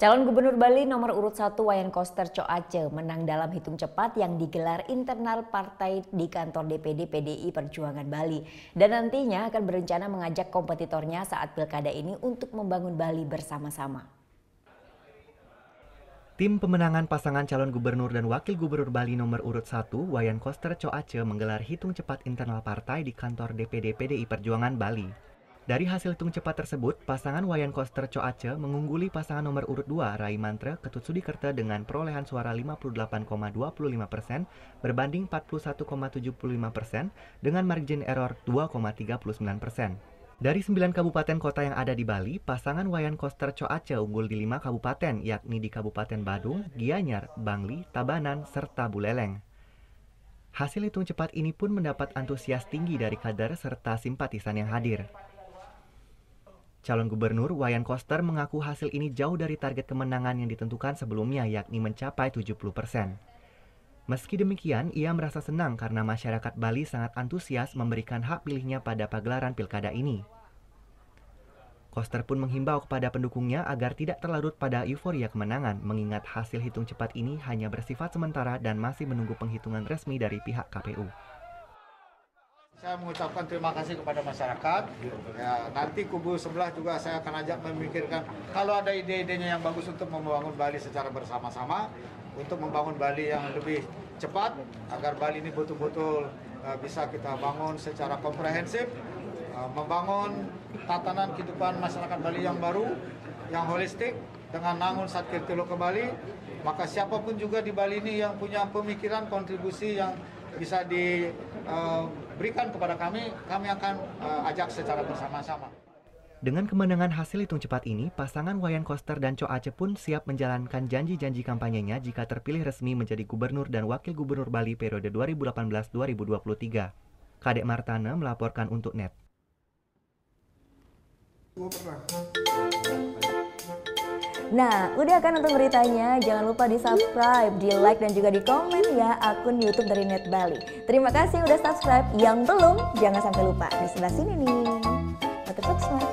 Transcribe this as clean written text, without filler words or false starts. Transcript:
Calon Gubernur Bali nomor urut 1 Wayan Koster Coace menang dalam hitung cepat yang digelar internal partai di kantor DPD PDI Perjuangan Bali. Dan nantinya akan berencana mengajak kompetitornya saat pilkada ini untuk membangun Bali bersama-sama. Tim pemenangan pasangan calon gubernur dan wakil gubernur Bali nomor urut 1 Wayan Koster Coace menggelar hitung cepat internal partai di kantor DPD PDI Perjuangan Bali. Dari hasil hitung cepat tersebut, pasangan Wayan Koster Coace mengungguli pasangan nomor urut 2 Rai Mantre Ketut Sudikerta dengan perolehan suara 58,25% berbanding 41,75% dengan margin error 2,39%. Dari 9 kabupaten kota yang ada di Bali, pasangan Wayan Koster Coace unggul di 5 kabupaten, yakni di Kabupaten Badung, Gianyar, Bangli, Tabanan, serta Buleleng. Hasil hitung cepat ini pun mendapat antusias tinggi dari kader serta simpatisan yang hadir. Calon gubernur Wayan Koster mengaku hasil ini jauh dari target kemenangan yang ditentukan sebelumnya, yakni mencapai 70%. Meski demikian, ia merasa senang karena masyarakat Bali sangat antusias memberikan hak pilihnya pada pagelaran pilkada ini. Koster pun menghimbau kepada pendukungnya agar tidak terlarut pada euforia kemenangan, mengingat hasil hitung cepat ini hanya bersifat sementara dan masih menunggu penghitungan resmi dari pihak KPU. Saya mengucapkan terima kasih kepada masyarakat. Ya, nanti kubu sebelah juga saya akan ajak memikirkan kalau ada ide-idenya yang bagus untuk membangun Bali secara bersama-sama, untuk membangun Bali yang lebih cepat, agar Bali ini betul-betul bisa kita bangun secara komprehensif, membangun tatanan kehidupan masyarakat Bali yang baru, yang holistik, dengan nangun Satkir Tilo ke Bali. Maka siapapun juga di Bali ini yang punya pemikiran, kontribusi yang bisa diberikan kepada kami akan ajak secara bersama-sama. Dengan kemenangan hasil hitung cepat ini, pasangan Wayan Koster dan Coace pun siap menjalankan janji-janji kampanyenya jika terpilih resmi menjadi gubernur dan wakil gubernur Bali periode 2018-2023. Kadek Martana melaporkan untuk NET. Nah, udah kan nonton beritanya? Jangan lupa di-subscribe, di-like, dan juga di-komen ya akun YouTube dari Net Bali. Terima kasih udah subscribe. Yang belum, jangan sampai lupa. Di sebelah sini nih. Notif subscribe.